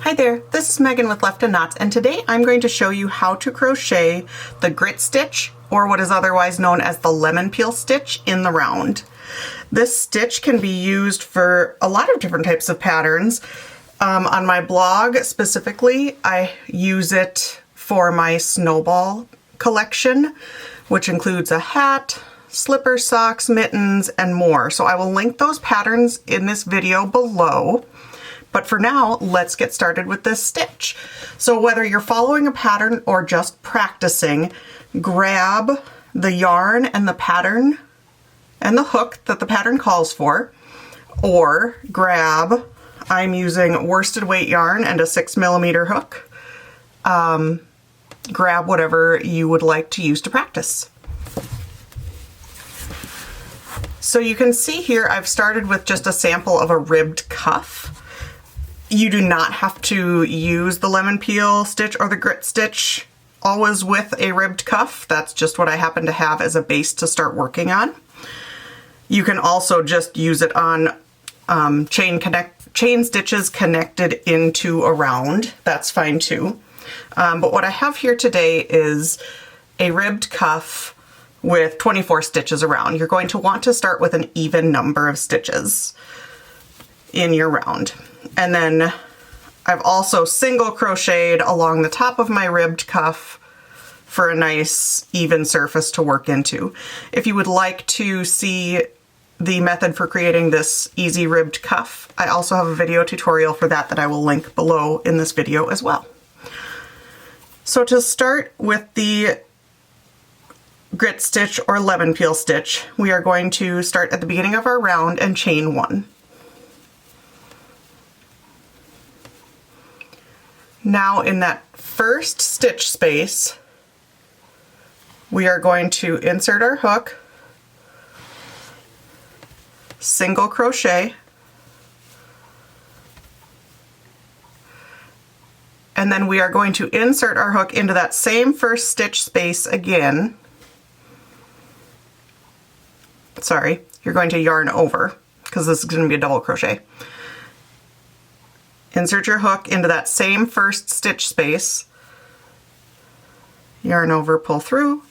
Hi there, this is Megan with Left and Knots, and today I'm going to show you how to crochet the grit stitch, or what is otherwise known as the lemon peel stitch, in the round. This stitch can be used for a lot of different types of patterns. On my blog specifically, I use it for my snowball collection, which includes a hat, slippers, socks, mittens, and more. So I will link those patterns in this video below. But for now, let's get started with this stitch. So whether you're following a pattern or just practicing, grab the yarn and the pattern and the hook that the pattern calls for, or grab, I'm using worsted weight yarn and a 6mm hook. Grab whatever you would like to use to practice. So you can see here I've started with just a sample of a ribbed cuff. You do not have to use the lemon peel stitch or the grit stitch always with a ribbed cuff. That's just what I happen to have as a base to start working on. You can also just use it on chain stitches connected into a round. That's fine too. But what I have here today is a ribbed cuff with 24 stitches around. You're going to want to start with an even number of stitches in your round. And then I've also single crocheted along the top of my ribbed cuff for a nice even surface to work into. If you would like to see the method for creating this easy ribbed cuff, I also have a video tutorial for that that I will link below in this video as well. So to start with the grit stitch or lemon peel stitch, we are going to start at the beginning of our round and chain 1. Now in that first stitch space, we are going to insert our hook, single crochet, and then we are going to insert our hook into that same first stitch space again. Sorry, you're going to yarn over because this is going to be a double crochet. Insert your hook into that same first stitch space, yarn over, pull through,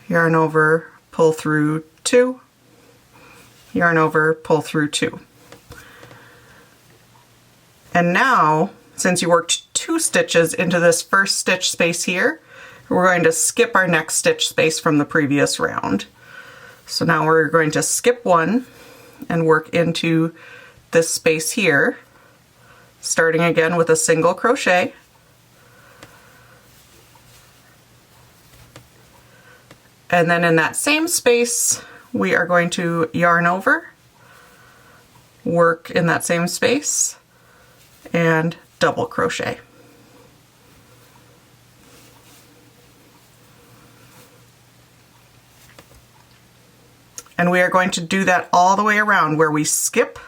yarn over, pull through 2, yarn over, pull through 2. And now, since you worked 2 stitches into this first stitch space here, we're going to skip our next stitch space from the previous round. So now we're going to skip 1 and work into this space here, starting again with a single crochet, and then in that same space we are going to yarn over, work in that same space, and double crochet. And we are going to do that all the way around, where we skip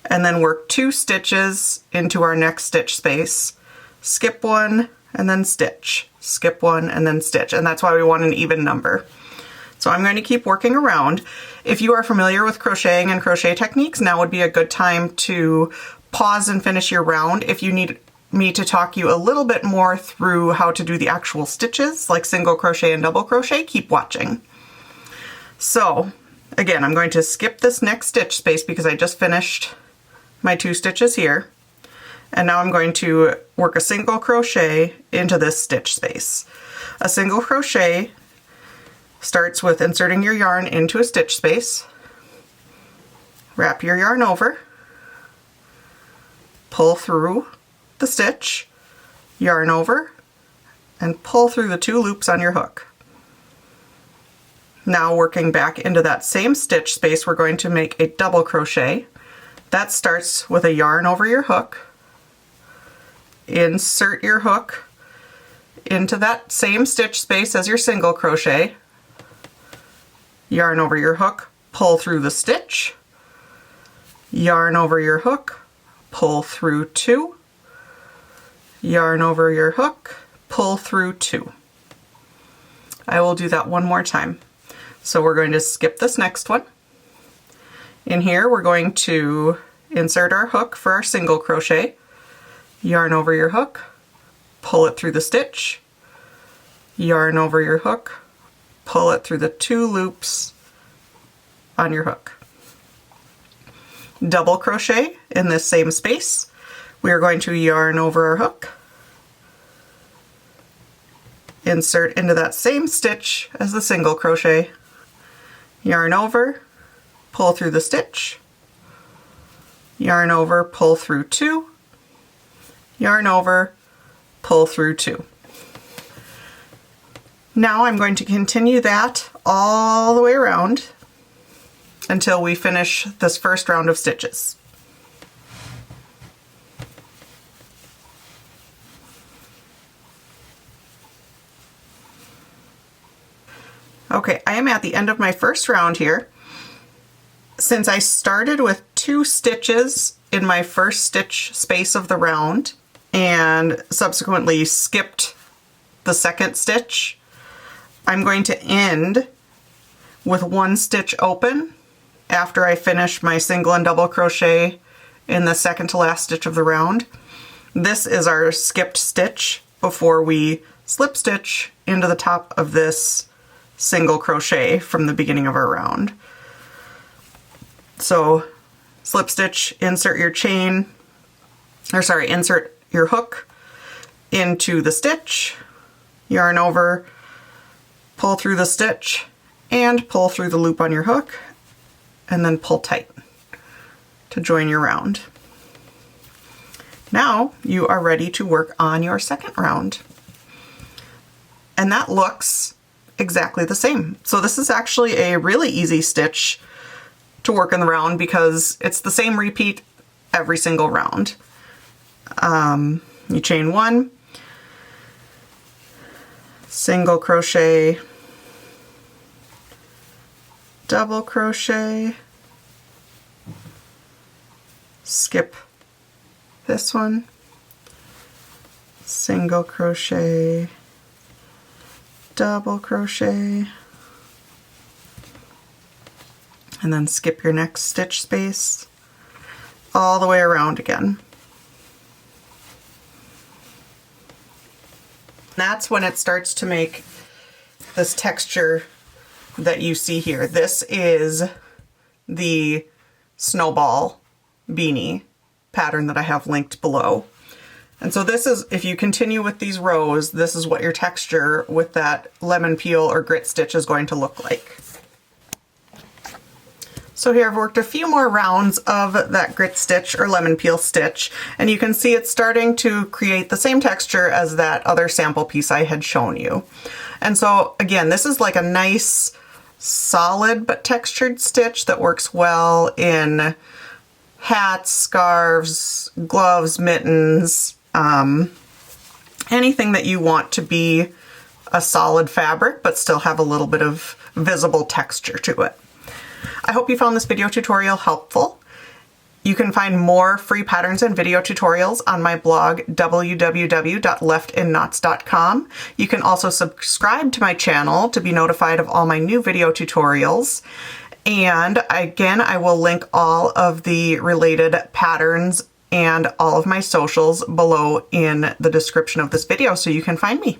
and then work 2 stitches into our next stitch space, skip 1 and then stitch, skip 1 and then stitch, and that's why we want an even number. So I'm going to keep working around. If you are familiar with crocheting and crochet techniques, now would be a good time to pause and finish your round. If you need me to talk you a little bit more through how to do the actual stitches, like single crochet and double crochet, keep watching. So again, I'm going to skip this next stitch space because I just finished my 2 stitches here, and now I'm going to work a single crochet into this stitch space. A single crochet starts with inserting your yarn into a stitch space, wrap your yarn over, pull through the stitch, yarn over, and pull through the 2 loops on your hook. Now working back into that same stitch space, we're going to make a double crochet. That starts with a yarn over your hook, insert your hook into that same stitch space as your single crochet, yarn over your hook, pull through the stitch, yarn over your hook, pull through 2, yarn over your hook, pull through 2. I will do that one more time. So we're going to skip this next one. In here we're going to insert our hook for our single crochet, yarn over your hook, pull it through the stitch, yarn over your hook, pull it through the 2 loops on your hook. Double crochet in this same space. We are going to yarn over our hook, insert into that same stitch as the single crochet, yarn over, pull through the stitch, yarn over, pull through 2, yarn over, pull through 2. Now I'm going to continue that all the way around until we finish this first round of stitches. Okay, I am at the end of my first round here. Since I started with 2 stitches in my first stitch space of the round and subsequently skipped the second stitch, I'm going to end with 1 stitch open after I finish my single and double crochet in the second to last stitch of the round. This is our skipped stitch before we slip stitch into the top of this single crochet from the beginning of our round. So slip stitch, insert your chain, or sorry, insert your hook into the stitch, yarn over, pull through the stitch, and pull through the loop on your hook, and then pull tight to join your round. Now you are ready to work on your second round. And that looks exactly the same. So this is actually a really easy stitch to work in the round because it's the same repeat every single round. You chain 1, single crochet, double crochet, skip this one, single crochet, double crochet, and then skip your next stitch space all the way around again. That's when it starts to make this texture that you see here. This is the snowball beanie pattern that I have linked below. And so this is, if you continue with these rows, this is what your texture with that lemon peel or grit stitch is going to look like. So here I've worked a few more rounds of that grit stitch or lemon peel stitch, and you can see it's starting to create the same texture as that other sample piece I had shown you. And so again, this is like a nice solid but textured stitch that works well in hats, scarves, gloves, mittens, anything that you want to be a solid fabric but still have a little bit of visible texture to it. I hope you found this video tutorial helpful. You can find more free patterns and video tutorials on my blog, www.leftinknots.com. You can also subscribe to my channel to be notified of all my new video tutorials. And again, I will link all of the related patterns and all of my socials below in the description of this video so you can find me.